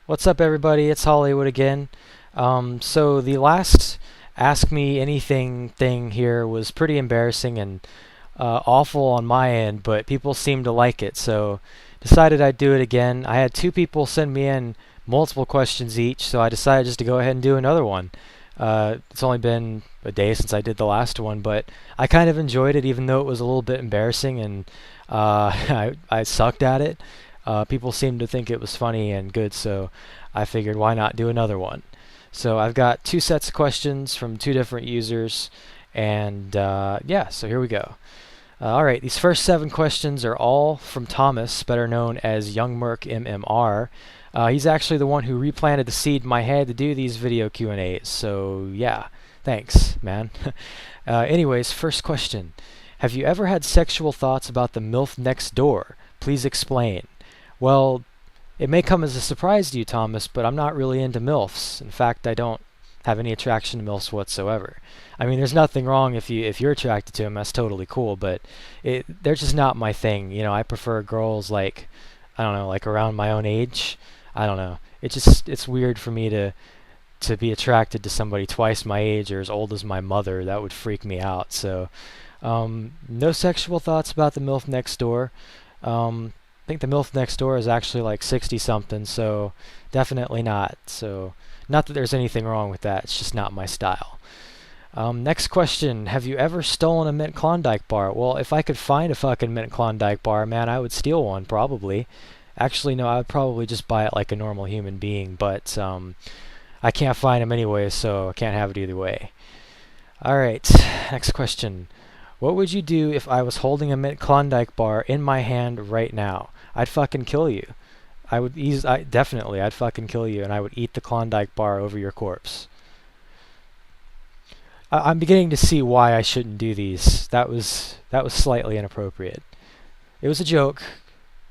What's up, everybody? It's Hollywood again. So the last Ask Me Anything thing here was pretty embarrassing and awful on my end, but people seemed to like it, so decided I'd do it again. I had two people send me in multiple questions each, so I decided just to go ahead and do another one. It's only been a day since I did the last one, but I kind of enjoyed it, even though it was a little bit embarrassing and I sucked at it. People seemed to think it was funny and good, so I figured why not do another one. So I've got two sets of questions from two different users, and yeah, so here we go. Alright, these first seven questions are all from Thomas, better known as Young Merc MMR. He's actually the one who replanted the seed in my head to do these video Q&As, so yeah, thanks, man. Anyways, first question. Have you ever had sexual thoughts about the MILF next door? Please explain. Well, it may come as a surprise to you, Thomas, but I'm not really into MILFs. In fact, I don't have any attraction to MILFs whatsoever. I mean, there's nothing wrong if you're attracted to them, that's totally cool, but they're just not my thing. You know, I prefer girls like, I don't know, like around my own age. I don't know. It's weird for me to be attracted to somebody twice my age or as old as my mother. That would freak me out. So, no sexual thoughts about the MILF next door. I think the MILF next door is actually like 60 something, so definitely not. So, not that there's anything wrong with that, it's just not my style. Next question. Have you ever stolen a mint Klondike bar? Well, if I could find a fucking mint Klondike bar, man, I would steal one, probably. Actually, no, I would probably just buy it like a normal human being, but I can't find them anyway, so I can't have it either way. Alright, next question. What would you do if I was holding a mint Klondike bar in my hand right now? I'd fucking kill you. Definitely, I'd fucking kill you, and I would eat the Klondike bar over your corpse. I'm beginning to see why I shouldn't do these. That was slightly inappropriate. It was a joke,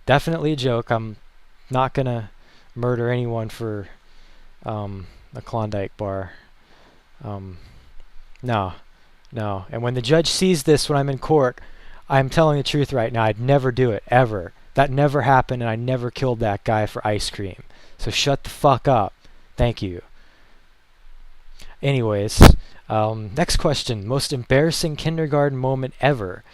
definitely a joke. I'm not gonna murder anyone for a Klondike bar. No, no. And when the judge sees this when I'm in court, I'm telling the truth right now. I'd never do it, ever. That never happened, and I never killed that guy for ice cream. So shut the fuck up. Thank you. Anyways, next question. Most embarrassing kindergarten moment ever.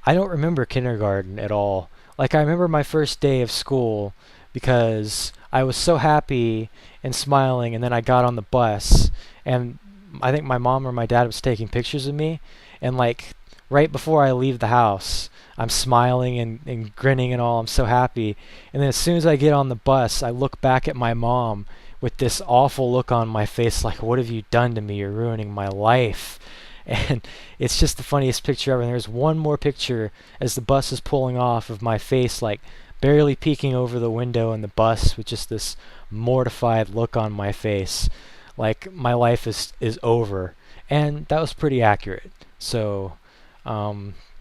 I don't remember kindergarten at all. Like, I remember my first day of school because I was so happy and smiling, and then I got on the bus, and I think my mom or my dad was taking pictures of me, and like right before I leave the house, I'm smiling and grinning and all. I'm so happy. And then as soon as I get on the bus, I look back at my mom with this awful look on my face like, what have you done to me? You're ruining my life. And it's just the funniest picture ever. And there's one more picture as the bus is pulling off of my face, like barely peeking over the window in the bus with just this mortified look on my face. Like my life is over. And that was pretty accurate. So,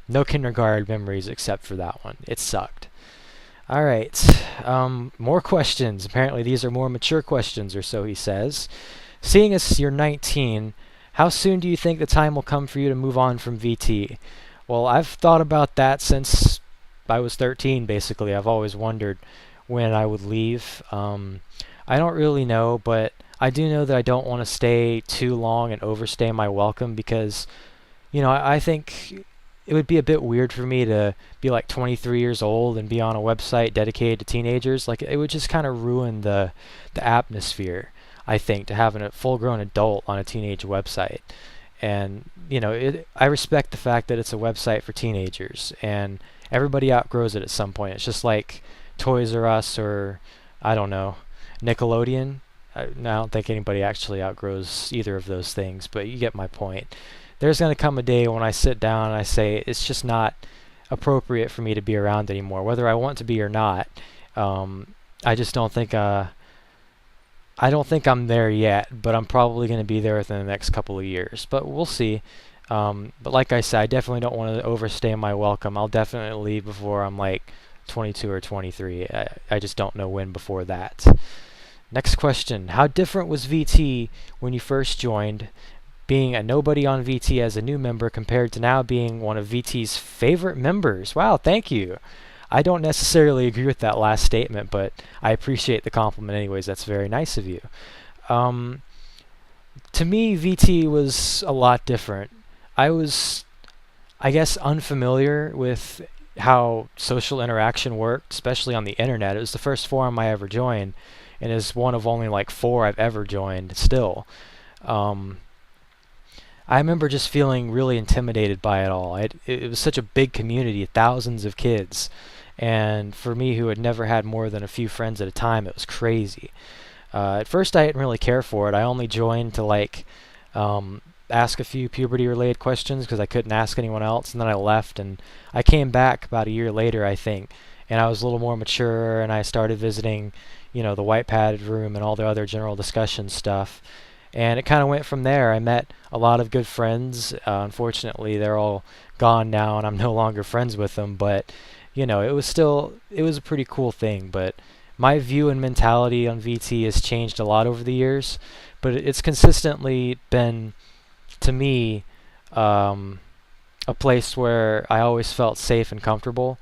no kindergarten memories except for that one. It sucked. Alright, more questions. Apparently these are more mature questions, or so he says. Seeing as you're 19, how soon do you think the time will come for you to move on from VT? Well, I've thought about that since I was 13, basically. I've always wondered when I would leave. I don't really know, but I do know that I don't want to stay too long and overstay my welcome because, you know, I think it would be a bit weird for me to be like 23 years old and be on a website dedicated to teenagers. Like, it would just kind of ruin the atmosphere, I think, to having a full-grown adult on a teenage website. And, you know, I respect the fact that it's a website for teenagers, and everybody outgrows it at some point. It's just like Toys R Us or, I don't know, Nickelodeon. I don't think anybody actually outgrows either of those things, but you get my point. There's going to come a day when I sit down and I say it's just not appropriate for me to be around anymore, whether I want to be or not. I just don't think I don't think I'm there yet, but I'm probably going to be there within the next couple of years. But we'll see. But like I said, I definitely don't want to overstay my welcome. I'll definitely leave before I'm like 22 or 23. I just don't know when before that. Next question. How different was VT when you first joined, being a nobody on VT as a new member compared to now being one of VT's favorite members? Wow, thank you. I don't necessarily agree with that last statement, but I appreciate the compliment anyways. That's very nice of you. Um, to me, VT was a lot different. I was, I guess, unfamiliar with how social interaction worked, especially on the internet. It was the first forum I ever joined, and is one of only like 4 I've ever joined still. Um, I remember just feeling really intimidated by it all. It was such a big community, thousands of kids, and for me who had never had more than a few friends at a time, it was crazy. At first, I didn't really care for it. I only joined to um, ask a few puberty-related questions because I couldn't ask anyone else, and then I left. And I came back about a year later, I think, and I was a little more mature, and I started visiting, the white padded room and all the other general discussion stuff. And it kind of went from there. I met a lot of good friends. Unfortunately, they're all gone now, and I'm no longer friends with them. But it was a pretty cool thing. But my view and mentality on VT has changed a lot over the years. But it's consistently been, to me, um, a place where I always felt safe and comfortable,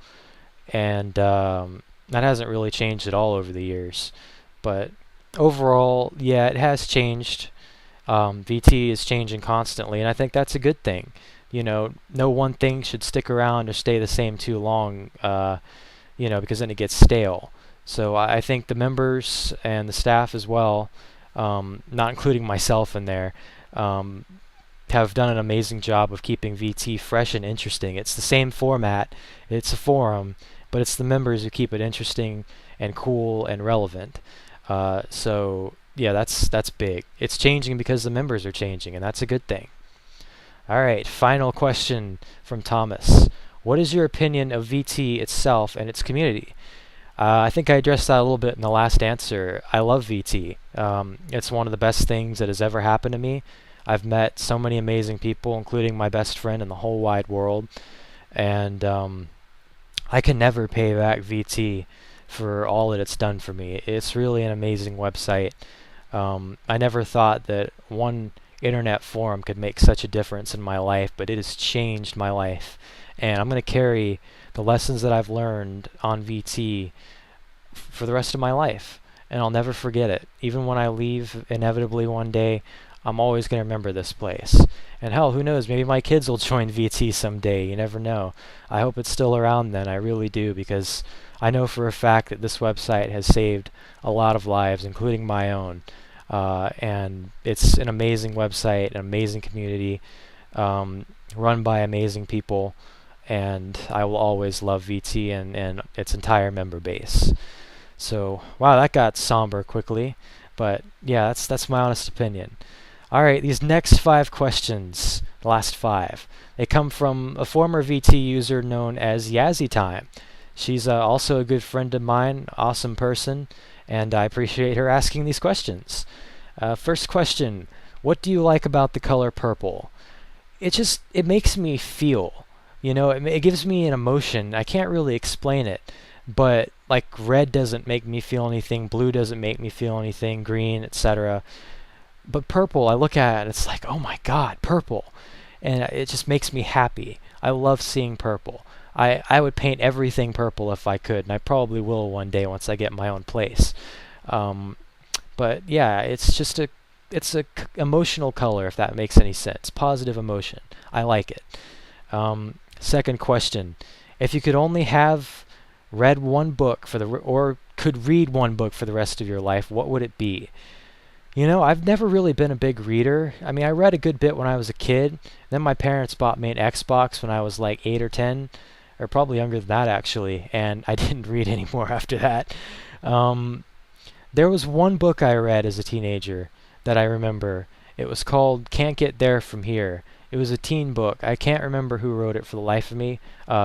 and that hasn't really changed at all over the years. But overall, yeah, it has changed. VT is changing constantly, and I think that's a good thing. No one thing should stick around or stay the same too long, because then it gets stale. So I think the members and the staff as well, not including myself in there, um, have done an amazing job of keeping VT fresh and interesting. It's the same format, it's a forum, but it's the members who keep it interesting and cool and relevant. So yeah, that's big. It's changing because the members are changing, and that's a good thing. All right, final question from Thomas. What is your opinion of VT itself and its community? I think I addressed that a little bit in the last answer. I love VT. It's one of the best things that has ever happened to me. I've met so many amazing people, including my best friend in the whole wide world, and I can never pay back VT for all that it's done for me. It's really an amazing website. I never thought that one internet forum could make such a difference in my life, but it has changed my life. And I'm going to carry the lessons that I've learned on VT for the rest of my life. And I'll never forget it. Even when I leave, inevitably one day, I'm always going to remember this place. And hell, who knows, maybe my kids will join VT someday. You never know. I hope it's still around then. I really do, because I know for a fact that this website has saved a lot of lives, including my own. And it's an amazing website, an amazing community, run by amazing people, and I will always love VT and its entire member base. So, wow, that got somber quickly, but yeah, that's my honest opinion. All right, these next 5 questions, the last 5, they come from a former VT user known as Yazzie Time. She's also a good friend of mine, awesome person, and I appreciate her asking these questions. First question, what do you like about the color purple? It makes me feel, it gives me an emotion. I can't really explain it, but like red doesn't make me feel anything, blue doesn't make me feel anything, green, etc. But purple, I look at it and it's like, oh my god, purple. And it just makes me happy. I love seeing purple. I would paint everything purple if I could, and I probably will one day once I get my own place. But yeah, it's a emotional color, if that makes any sense. Positive emotion. I like it. Second question: if you could only have read one book or could read one book for the rest of your life, what would it be? I've never really been a big reader. I mean, I read a good bit when I was a kid. Then my parents bought me an Xbox when I was like 8 or 10, or probably younger than that actually, and I didn't read anymore after that. There was one book I read as a teenager that I remember. It was called Can't Get There From Here. It was a teen book. I can't remember who wrote it for the life of me.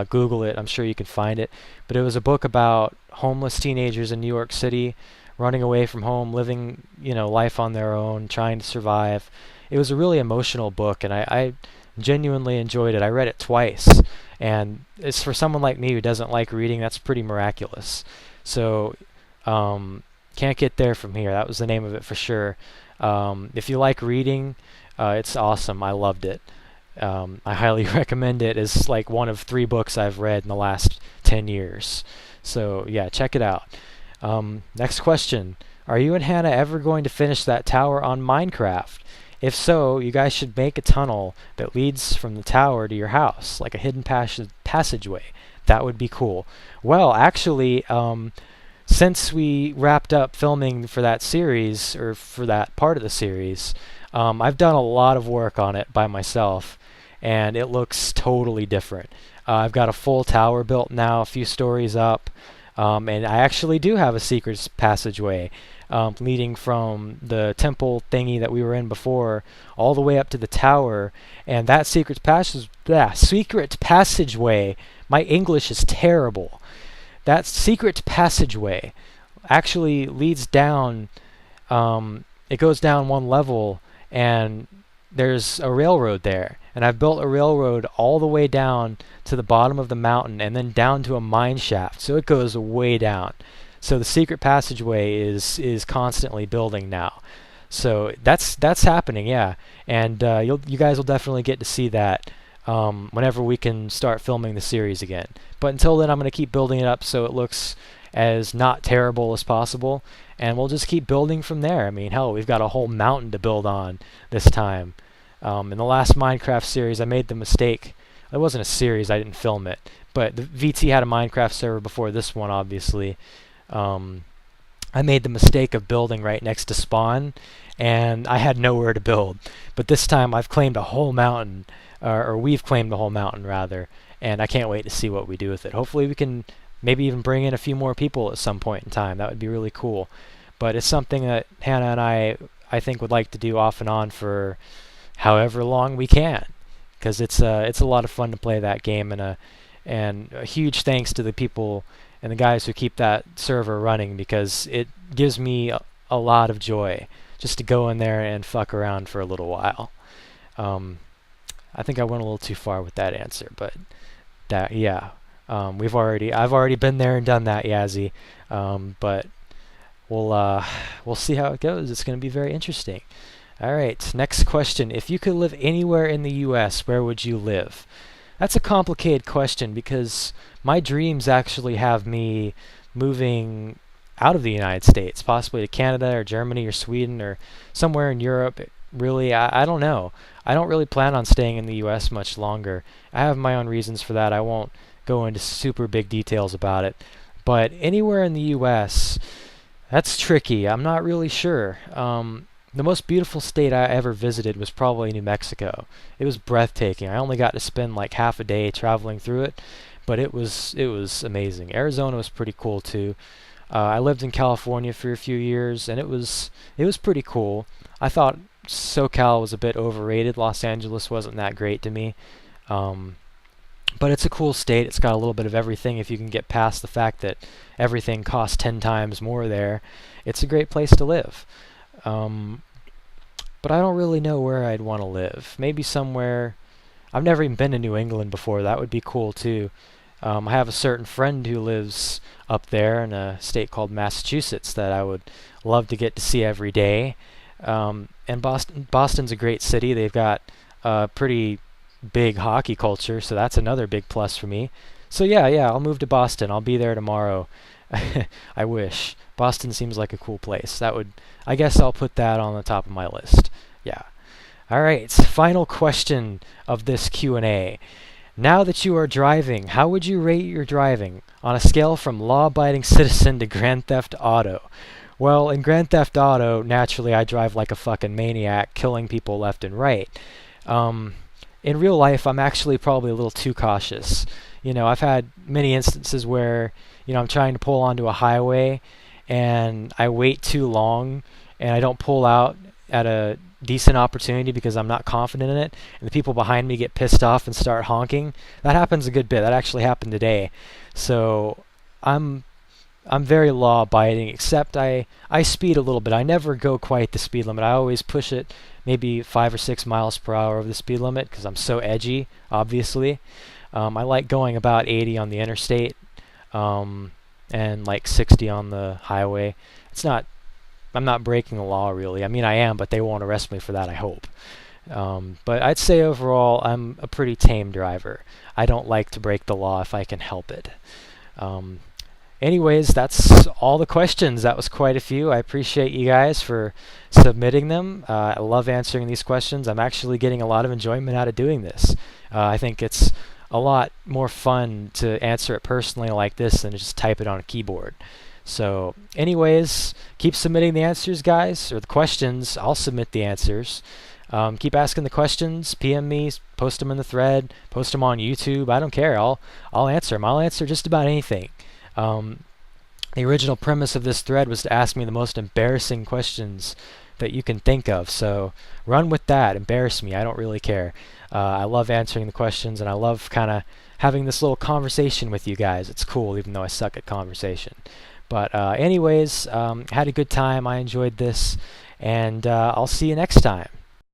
Google it. I'm sure you can find it. But it was a book about homeless teenagers in New York City running away from home, living, life on their own, trying to survive. It was a really emotional book, and I genuinely enjoyed it. I read it twice, and it's for someone like me who doesn't like reading, that's pretty miraculous. So, Can't Get There From Here. That was the name of it for sure. If you like reading, it's awesome. I loved it. I highly recommend it. It's like one of 3 books I've read in the last 10 years. So yeah, check it out. Next question. Are you and Hannah ever going to finish that tower on Minecraft? If so, you guys should make a tunnel that leads from the tower to your house, like a hidden passageway. That would be cool. Well, actually, since we wrapped up filming for that series, or for that part of the series, I've done a lot of work on it by myself, and it looks totally different. I've got a full tower built now, a few stories up, and I actually do have a secret passageway leading from the temple thingy that we were in before all the way up to the tower. And that secret passageway, my English is terrible. That secret passageway actually leads down, it goes down one level, and there's a railroad there. And I've built a railroad all the way down to the bottom of the mountain and then down to a mine shaft. So it goes way down. So the secret passageway is constantly building now. So that's happening, yeah. And you guys will definitely get to see that whenever we can start filming the series again. But until then, I'm going to keep building it up so it looks as not terrible as possible. And we'll just keep building from there. I mean, hell, we've got a whole mountain to build on this time. In the last Minecraft series, I made the mistake. It wasn't a series, I didn't film it. But the VT had a Minecraft server before this one, obviously. I made the mistake of building right next to spawn, and I had nowhere to build. But this time I've claimed a whole mountain, or we've claimed the whole mountain rather, and I can't wait to see what we do with it. Hopefully we can maybe even bring in a few more people at some point in time. That would be really cool. But it's something that Hannah and I think would like to do off and on for however long we can, because it's a lot of fun to play that game, and a huge thanks to the people and the guys who keep that server running, because it gives me a lot of joy just to go in there and fuck around for a little while. I think I went a little too far with that answer, but that, yeah, I've already been there and done that, Yazzie. But we'll see how it goes. It's going to be very interesting. All right, next question. If you could live anywhere in the U.S., where would you live? That's a complicated question, because my dreams actually have me moving out of the United States, possibly to Canada or Germany or Sweden or somewhere in Europe. Really, I don't know. I don't really plan on staying in the U.S. much longer. I have my own reasons for that. I won't go into super big details about it. But anywhere in the U.S., that's tricky. I'm not really sure. The most beautiful state I ever visited was probably New Mexico. It was breathtaking. I only got to spend like half a day traveling through it, but it was amazing. Arizona was pretty cool too. I lived in California for a few years, and it was pretty cool. I thought SoCal was a bit overrated. Los Angeles wasn't that great to me. But it's a cool state. It's got a little bit of everything. If you can get past the fact that everything costs 10 times more there, it's a great place to live. But I don't really know where I'd want to live. Maybe somewhere... I've never even been to New England before. That would be cool too. I have a certain friend who lives up there in a state called Massachusetts that I would love to get to see every day. And Boston's a great city. They've got a pretty big hockey culture, so that's another big plus for me. So yeah, I'll move to Boston. I'll be there tomorrow. I wish. Boston seems like a cool place. I guess I'll put that on the top of my list. Yeah. All right, final question of this Q&A. Now that you are driving, how would you rate your driving on a scale from law-abiding citizen to Grand Theft Auto? Well, in Grand Theft Auto, naturally I drive like a fucking maniac, killing people left and right. In real life, I'm actually probably a little too cautious. You know, I've had many instances where, I'm trying to pull onto a highway and I wait too long and I don't pull out at a decent opportunity because I'm not confident in it, and the people behind me get pissed off and start honking. That happens a good bit. That actually happened today. So I'm very law-abiding, except I speed a little bit. I never go quite the speed limit. I always push it maybe 5 or 6 miles per hour over the speed limit because I'm so edgy, obviously. I like going about 80 on the interstate and like 60 on the highway. I'm not breaking the law, really. I mean, I am, but they won't arrest me for that, I hope. But I'd say overall, I'm a pretty tame driver. I don't like to break the law if I can help it. Um, Anyways, that's all the questions. That was quite a few. I appreciate you guys for submitting them. I love answering these questions. I'm actually getting a lot of enjoyment out of doing this. I think it's a lot more fun to answer it personally like this than just type it on a keyboard. So anyways, keep submitting the answers, guys, or the questions. I'll submit the answers. Keep asking the questions. PM me, post them in the thread, post them on YouTube. I don't care. I'll answer them. I'll answer just about anything. The original premise of this thread was to ask me the most embarrassing questions that you can think of. So run with that. Embarrass me. I don't really care. I love answering the questions, and I love kind of having this little conversation with you guys. It's cool, even though I suck at conversation. But anyways, had a good time. I enjoyed this, and I'll see you next time.